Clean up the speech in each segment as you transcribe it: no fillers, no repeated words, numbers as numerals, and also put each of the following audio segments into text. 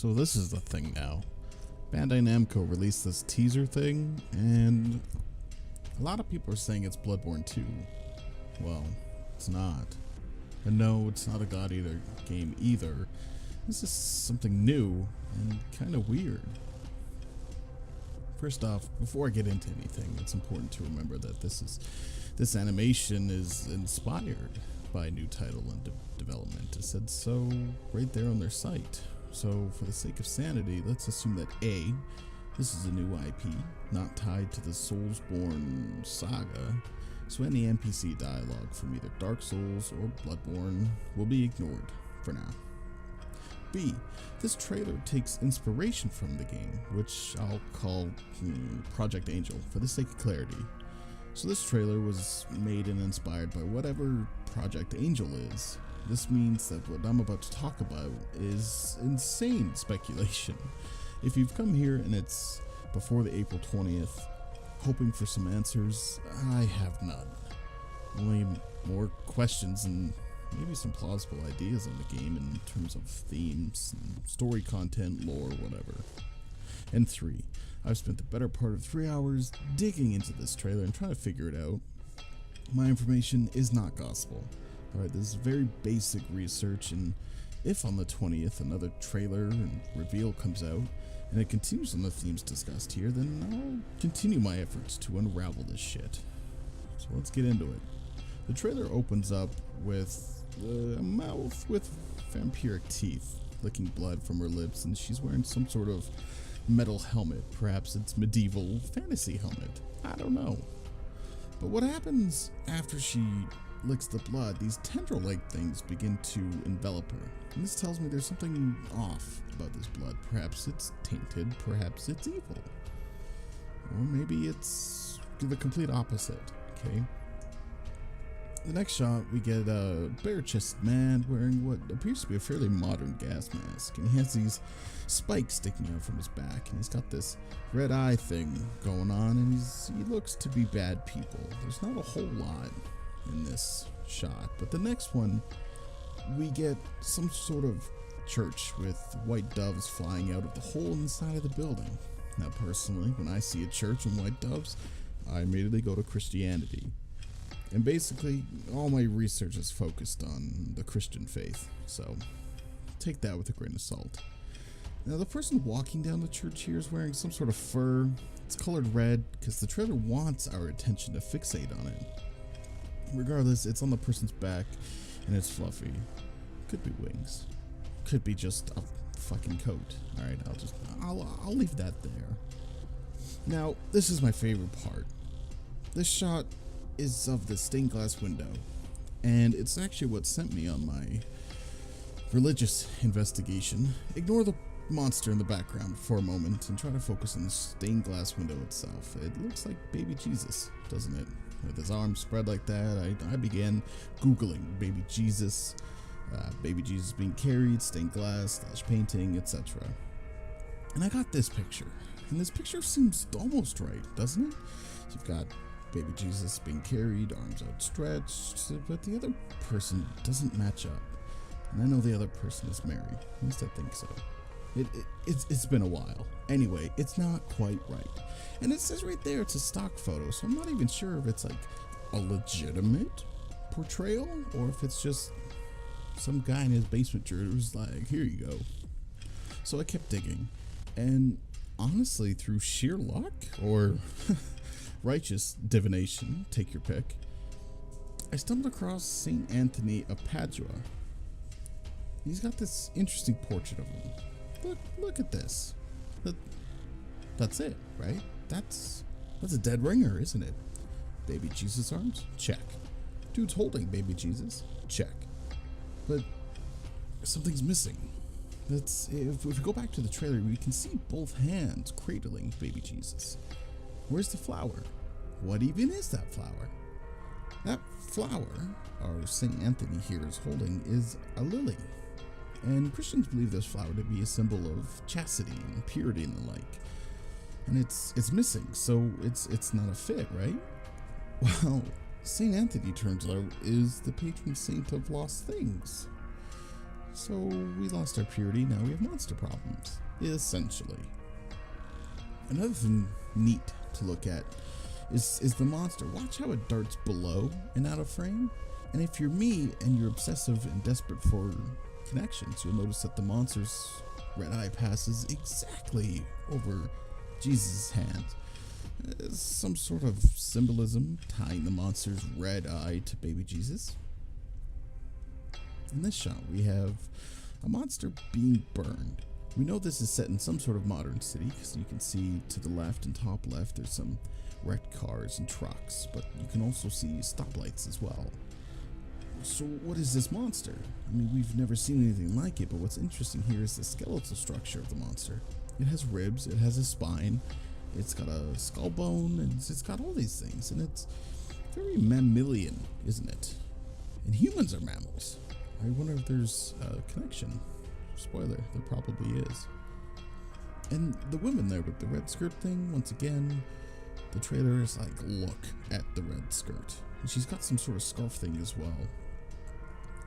So this is the thing now. Bandai Namco released this teaser thing, and a lot of people are saying it's Bloodborne 2. Well, it's not. And no, it's not a God Eater game either. This is something new and kind of weird. First off, before I get into anything, it's important to remember that this animation is inspired by a new title and development. It said so right there on their site. So for the sake of sanity, let's assume that A, this is a new IP, not tied to the Soulsborne saga, so any NPC dialogue from either Dark Souls or Bloodborne will be ignored for now. B, this trailer takes inspiration from the game, which I'll call Project Angel for the sake of clarity. So this trailer was made and inspired by whatever Project Angel is. This means that what I'm about to talk about is insane speculation. If you've come here and it's before the April 20th, hoping for some answers, I have none. Only more questions and maybe some plausible ideas on the game in terms of themes, and story content, lore, whatever. And 3, I've spent the better part of 3 hours digging into this trailer and trying to figure it out. My information is not gospel. Alright, this is very basic research, and if on the 20th another trailer and reveal comes out, and it continues on the themes discussed here, then I'll continue my efforts to unravel this shit. So let's get into it. The trailer opens up with a mouth with vampiric teeth, licking blood from her lips, and she's wearing some sort of metal helmet. Perhaps it's medieval fantasy helmet. I don't know. But what happens after she licks the blood, these tendril-like things begin to envelop her. And this tells me there's something off about this blood. Perhaps it's tainted, perhaps it's evil. Or maybe it's the complete opposite, okay? The next shot, we get a bare-chested man wearing what appears to be a fairly modern gas mask, and he has these spikes sticking out from his back, and he's got this red eye thing going on, and he looks to be bad people. There's not a whole lot in this shot, but the next one, we get some sort of church with white doves flying out of the hole in the side of the building. Now, personally, when I see a church and white doves, I immediately go to Christianity. And basically, all my research is focused on the Christian faith, so take that with a grain of salt. Now, the person walking down the church here is wearing some sort of fur. It's colored red because the trailer wants our attention to fixate on it. Regardless, it's on the person's back and it's fluffy. Could be wings. Could be just a fucking coat. Alright, I'll leave that there. Now, this is my favorite part. This shot is of the stained glass window, and it's actually what sent me on my religious investigation. Ignore the monster in the background for a moment and try to focus on the stained glass window itself. It looks like baby Jesus, doesn't it? With his arms spread like that, I began Googling baby Jesus being carried, stained glass, painting, etc. And I got this picture, and this picture seems almost right, doesn't it? You've got baby Jesus being carried, arms outstretched, but the other person doesn't match up. And I know the other person is Mary, at least I think so. It's been a while. Anyway, it's not quite right. And it says right there it's a stock photo, so I'm not even sure if it's like a legitimate portrayal or if it's just some guy in his basement who's like, here you go. So I kept digging, and honestly, through sheer luck or righteous divination, take your pick, I stumbled across St. Anthony of Padua. He's got this interesting portrait of him. Look at this. That's it, right? That's a dead ringer, isn't it? Baby Jesus arms? Check. Dude's holding baby Jesus? Check. But something's missing. If we go back to the trailer, we can see both hands cradling baby Jesus. Where's the flower? What even is that flower? That flower, our St. Anthony here is holding, is a lily. And Christians believe this flower to be a symbol of chastity and purity and the like. And it's missing, so it's not a fit, right? Well, St. Anthony, turns out, is the patron saint of lost things. So we lost our purity, now we have monster problems, essentially. Another thing neat to look at is the monster. Watch how it darts below and out of frame. And if you're me and you're obsessive and desperate for connections, you'll notice that the monster's red eye passes exactly over Jesus' hand. Some sort of symbolism tying the monster's red eye to baby Jesus. In this shot, we have a monster being burned. We know this is set in some sort of modern city because you can see to the left and top left there's some wrecked cars and trucks, but you can also see stoplights as well. So what is this monster? I mean, we've never seen anything like it, but what's interesting here is the skeletal structure of the monster. It has ribs, it has a spine, it's got a skull bone, and it's got all these things, and it's very mammalian, isn't it? And humans are mammals. I wonder if there's a connection. Spoiler, there probably is. And the woman there with the red skirt thing, once again, the trailer is like, look at the red skirt. And she's got some sort of scarf thing as well.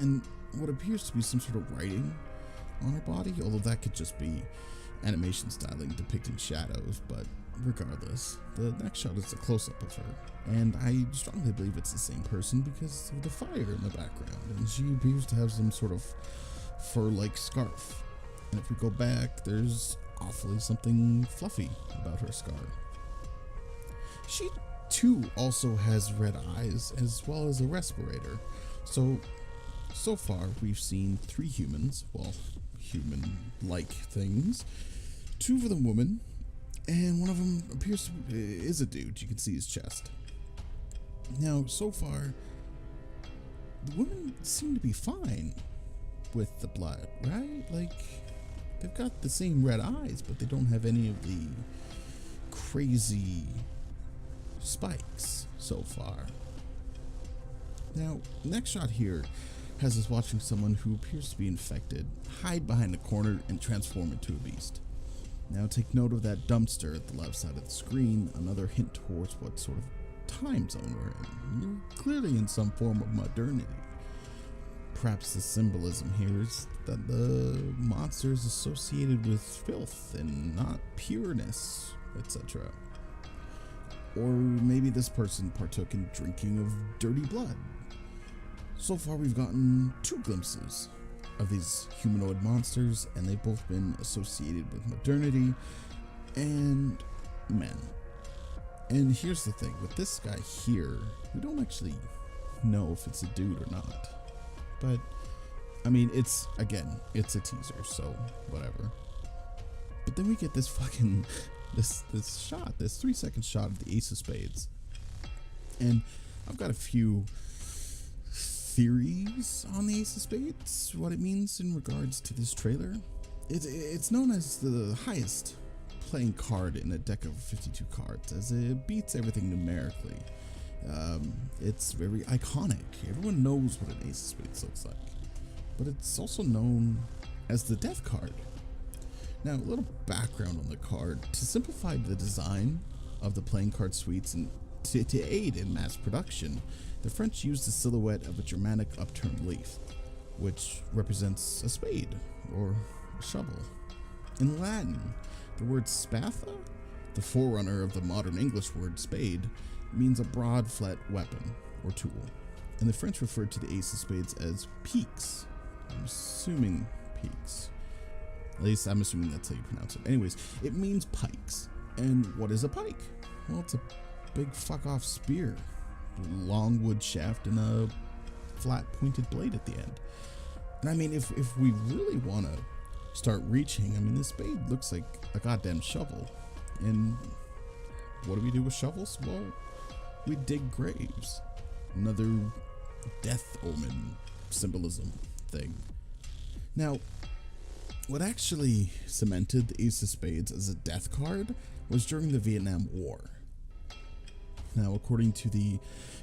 And what appears to be some sort of writing on her body, although that could just be animation styling depicting shadows, but regardless, the next shot is a close-up of her, and I strongly believe it's the same person because of the fire in the background, and she appears to have some sort of fur-like scarf. And if we go back, there's awfully something fluffy about her scar. She too also has red eyes as well as a respirator. So far we've seen 3 humans, well, human-like things, 2 of them women, and one of them appears to is a dude. You can see his chest. Now, so far, the women seem to be fine with the blood, right? Like, they've got the same red eyes, but they don't have any of the crazy spikes so far. Now, next shot here has us watching someone who appears to be infected hide behind a corner and transform into a beast. Now take note of that dumpster at the left side of the screen, another hint towards what sort of time zone we're in. You're clearly in some form of modernity. Perhaps the symbolism here is that the monster is associated with filth and not pureness, etc. Or maybe this person partook in drinking of dirty blood. So far we've gotten 2 glimpses of these humanoid monsters, and they've both been associated with modernity and men. And here's the thing, with this guy here, we don't actually know if it's a dude or not. But, I mean, it's a teaser, so whatever. But then we get this fucking, this shot, this 3-second shot of the Ace of Spades. And I've got a few theories on the Ace of Spades, what it means in regards to this trailer. It's known as the highest playing card in a deck of 52 cards, as it beats everything numerically. It's very iconic. Everyone knows what an Ace of Spades looks like. But it's also known as the death card. Now, a little background on the card. To simplify the design of the playing card suites and to aid in mass production, the French used the silhouette of a Germanic upturned leaf, which represents a spade or a shovel. In Latin, the word spatha, the forerunner of the modern English word spade, means a broad, flat weapon or tool, and the French referred to the Ace of Spades as piques. I'm assuming piques. At least I'm assuming that's how you pronounce it. Anyways, it means pikes. And what is a pike? Well, it's a big fuck-off spear, a long wood shaft and a flat pointed blade at the end. And I mean, if we really want to start reaching, I mean, this spade looks like a goddamn shovel. And what do we do with shovels? Well, we dig graves. Another death omen symbolism thing. Now, what actually cemented the Ace of Spades as a death card was during the Vietnam War. Now, according to the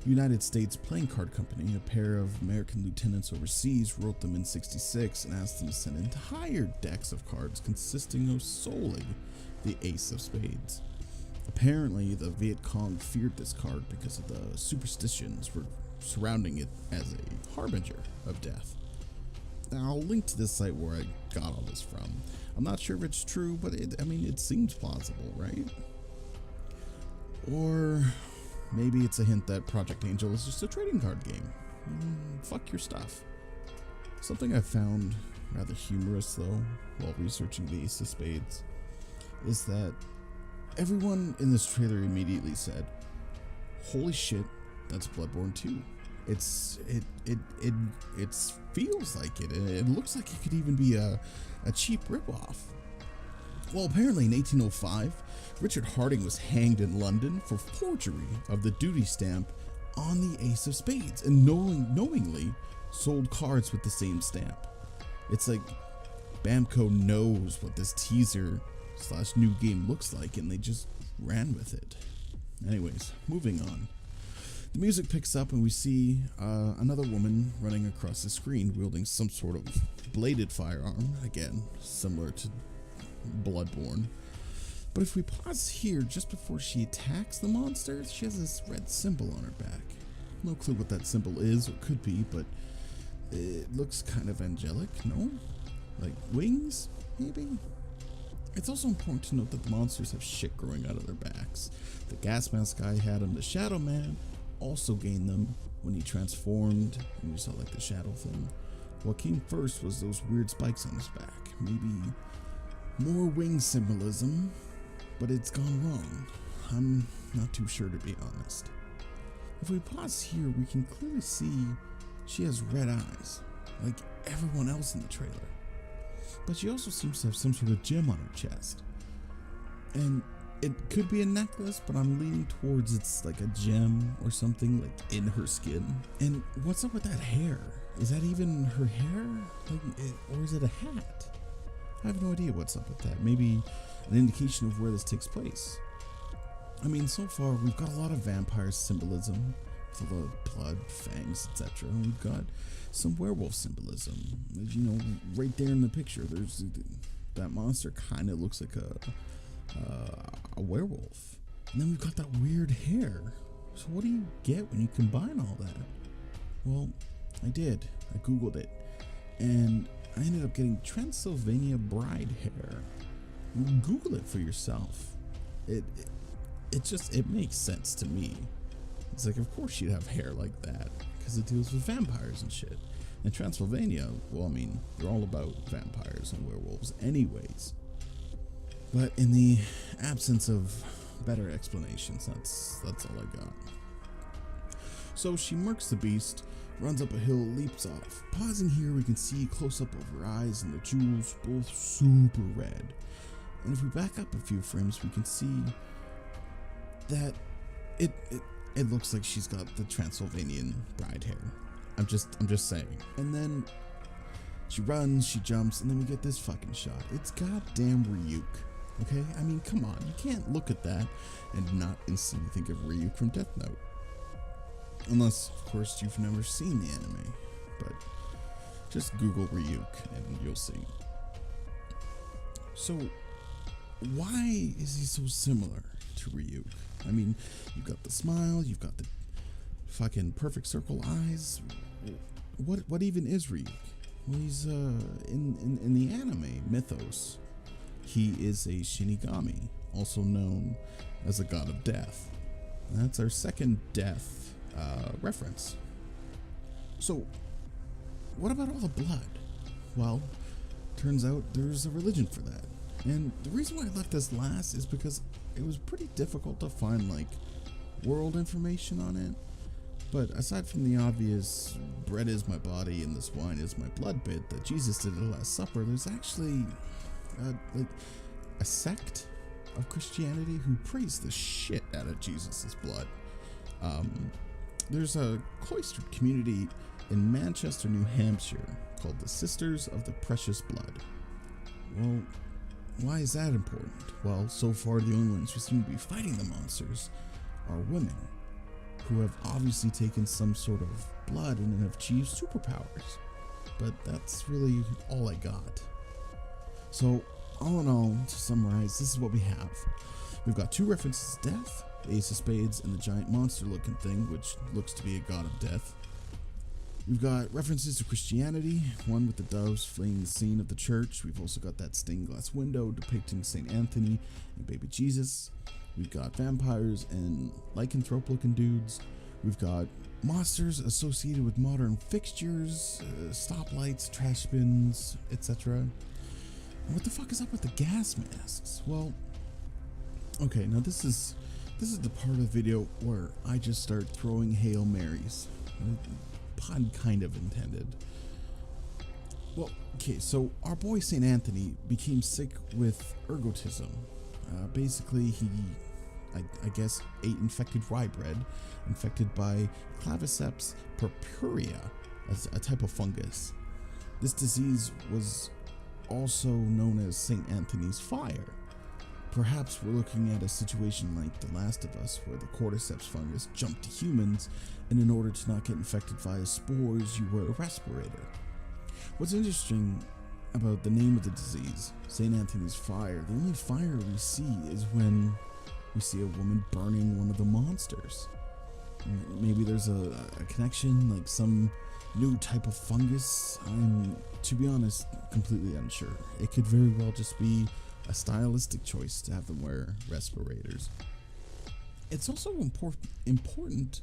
United States Playing Card Company, a pair of American lieutenants overseas wrote them in '66 and asked them to send entire decks of cards consisting of solely the Ace of Spades. Apparently, the Viet Cong feared this card because of the superstitions surrounding it as a harbinger of death. Now, I'll link to this site where I got all this from. I'm not sure if it's true, but it seems plausible, right? Or maybe it's a hint that Project Angel is just a trading card game. Fuck your stuff. Something I found rather humorous, though, while researching the Ace of Spades, is that everyone in this trailer immediately said, "Holy shit, that's Bloodborne 2." It feels like it. It looks like it could even be a cheap ripoff. Well, apparently in 1805, Richard Harding was hanged in London for forgery of the duty stamp on the Ace of Spades and knowingly sold cards with the same stamp. It's like Bamco knows what this teaser/new game looks like, and they just ran with it. Anyways, moving on. The music picks up and we see another woman running across the screen wielding some sort of bladed firearm, again, similar to Bloodborne. But if we pause here just before she attacks the monster, she has this red symbol on her back. No clue what that symbol is or could be, but it looks kind of angelic, no? Like wings, maybe? It's also important to note that the monsters have shit growing out of their backs. The gas mask guy had them, the Shadow Man also gained them when he transformed, and you saw like the shadow thing. What came first was those weird spikes on his back. Maybe more wing symbolism, but it's gone wrong. I'm not too sure, to be honest. If we pause here, we can clearly see she has red eyes, like everyone else in the trailer. But she also seems to have some sort of gem on her chest. And it could be a necklace, but I'm leaning towards it's like a gem or something like in her skin. And what's up with that hair? Is that even her hair? Or is it a hat? I have no idea what's up with that. Maybe an indication of where this takes place. I mean, so far we've got a lot of vampire symbolism, with a lot of blood, fangs, etc. And we've got some werewolf symbolism. You know, right there in the picture, there's that monster kind of looks like a werewolf. And then we've got that weird hair. So what do you get when you combine all that? Well, I did. I googled it, and I ended up getting Transylvania bride hair. Google it for yourself. It makes sense to me. It's like, of course she'd have hair like that, because it deals with vampires and shit. And Transylvania, well, I mean, they're all about vampires and werewolves anyways. But in the absence of better explanations, that's all I got. So she murks the beast, runs up a hill, leaps off. Pausing here, we can see close up of her eyes and the jewels, both super red. And if we back up a few frames, we can see that it looks like she's got the Transylvanian bride hair. I'm just saying. And then she runs, she jumps, and then we get this fucking shot. It's goddamn Ryuk. Okay? I mean, come on. You can't look at that and not instantly think of Ryuk from Death Note. Unless, of course, you've never seen the anime. But just Google Ryuk and you'll see. So, why is he so similar to Ryuk? I mean, you've got the smile, you've got the fucking perfect circle eyes. What even is Ryuk? Well, he's in the anime mythos, he is a Shinigami, also known as a god of death. That's our second death reference. So, what about all the blood? Well, turns out there's a religion for that. And the reason why I left this last is because it was pretty difficult to find like world information on it. But aside from the obvious bread is my body and this wine is my blood bit that Jesus did at the Last Supper, there's actually like a sect of Christianity who praise the shit out of Jesus's blood. There's a cloistered community in Manchester, New Hampshire called the Sisters of the Precious Blood. Well, why is that important? Well, so far the only ones who seem to be fighting the monsters are women who have obviously taken some sort of blood and have achieved superpowers. But that's really all I got. So, all in all, to summarize, this is what we have. We've got two references to death, the Ace of Spades and the giant monster looking thing, which looks to be a god of death. We've got references to Christianity, one with the doves fleeing the scene of the church. We've also got that stained glass window depicting St. Anthony and baby Jesus. We've got vampires and lycanthrope looking dudes. We've got monsters associated with modern fixtures, stoplights, trash bins, etc. And what the fuck is up with the gas masks? Well, okay, now this is the part of the video where I just start throwing Hail Marys. Pun kind of intended. Well, okay, so our boy St. Anthony became sick with ergotism. Basically, he, I guess, ate infected rye bread, infected by Claviceps purpurea, a type of fungus. This disease was also known as St. Anthony's fire. Perhaps we're looking at a situation like The Last of Us, where the cordyceps fungus jumped to humans, and in order to not get infected via spores, you wear a respirator. What's interesting about the name of the disease, St. Anthony's fire, the only fire we see is when we see a woman burning one of the monsters. Maybe there's a connection, like some new type of fungus. I'm, to be honest, completely unsure. It could very well just be a stylistic choice to have them wear respirators. It's also important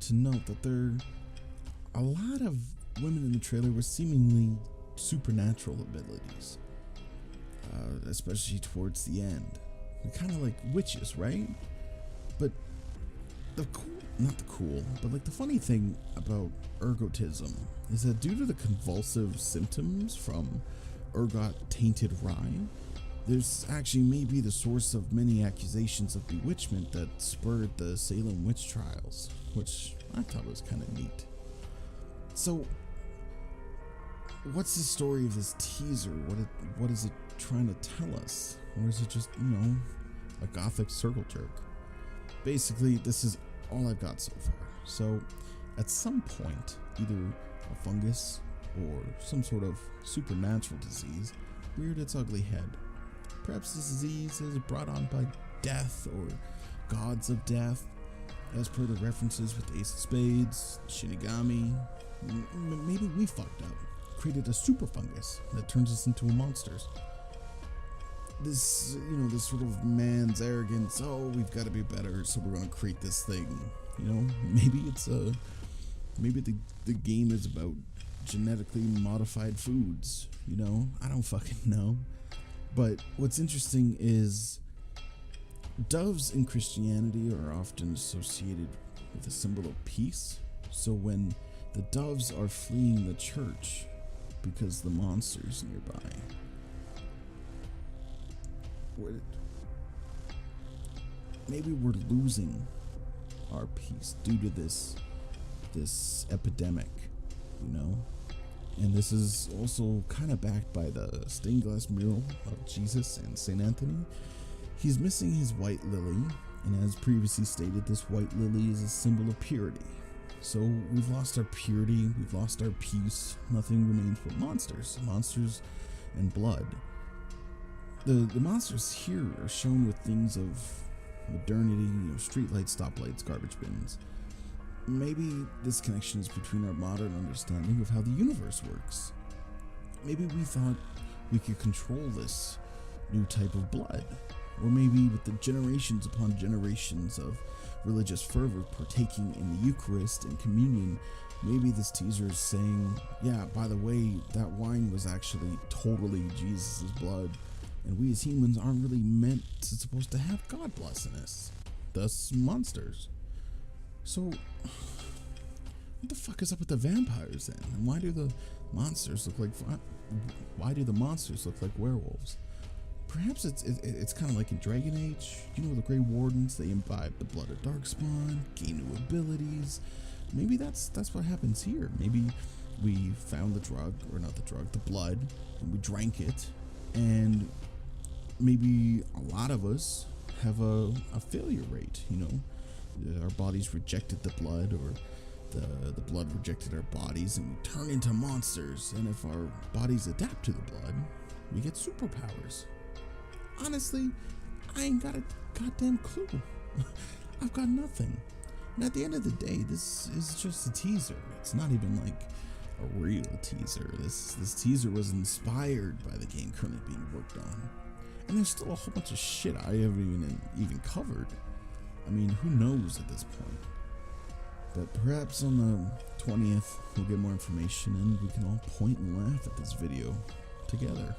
to note that there are a lot of women in the trailer with seemingly supernatural abilities, especially towards the end. They're kind of like witches, right? But the funny thing about ergotism is that due to the convulsive symptoms from ergot tainted rye, there's actually maybe the source of many accusations of bewitchment that spurred the Salem witch trials, which I thought was kind of neat. So, what's the story of this teaser? What is it trying to tell us? Or is it just, a gothic circle jerk? Basically, this is all I've got so far. So, at some point, either a fungus or some sort of supernatural disease reared its ugly head. Perhaps this disease is brought on by death or gods of death, as per the references with Ace of Spades, Shinigami. Maybe we fucked up, created a super fungus that turns us into monsters. This, this sort of man's arrogance, we've got to be better, so we're going to create this thing. Maybe it's maybe the game is about genetically modified foods, I don't fucking know. But what's interesting is doves in Christianity are often associated with a symbol of peace. So when the doves are fleeing the church because the monster's nearby, maybe we're losing our peace due to this epidemic, And this is also kind of backed by the stained glass mural of Jesus and St. Anthony. He's missing his white lily, and as previously stated, this white lily is a symbol of purity. So we've lost our purity, we've lost our peace, nothing remains but monsters and blood. The monsters here are shown with things of modernity, streetlights, stoplights, garbage bins. Maybe this connection is between our modern understanding of how the universe works. Maybe we thought we could control this new type of blood. Or maybe with the generations upon generations of religious fervor partaking in the Eucharist and communion, maybe this teaser is saying, yeah, by the way, that wine was actually totally Jesus' blood, and we as humans aren't really supposed to have God blessing us. Thus, monsters. So, what the fuck is up with the vampires then? And why do the monsters look like werewolves? Perhaps it's kind of like in Dragon Age. The Grey Wardens, they imbibe the blood of Darkspawn, gain new abilities. Maybe that's what happens here. Maybe we found the blood, and we drank it, and maybe a lot of us have a failure rate, Our bodies rejected the blood, or the blood rejected our bodies, and we turn into monsters. And if our bodies adapt to the blood, we get superpowers. Honestly, I ain't got a goddamn clue. I've got nothing. And at the end of the day, this is just a teaser. It's not even like a real teaser. This teaser was inspired by the game currently being worked on. And there's still a whole bunch of shit I haven't even covered. I mean, who knows at this point? But perhaps on the 20th, we'll get more information and we can all point and laugh at this video together.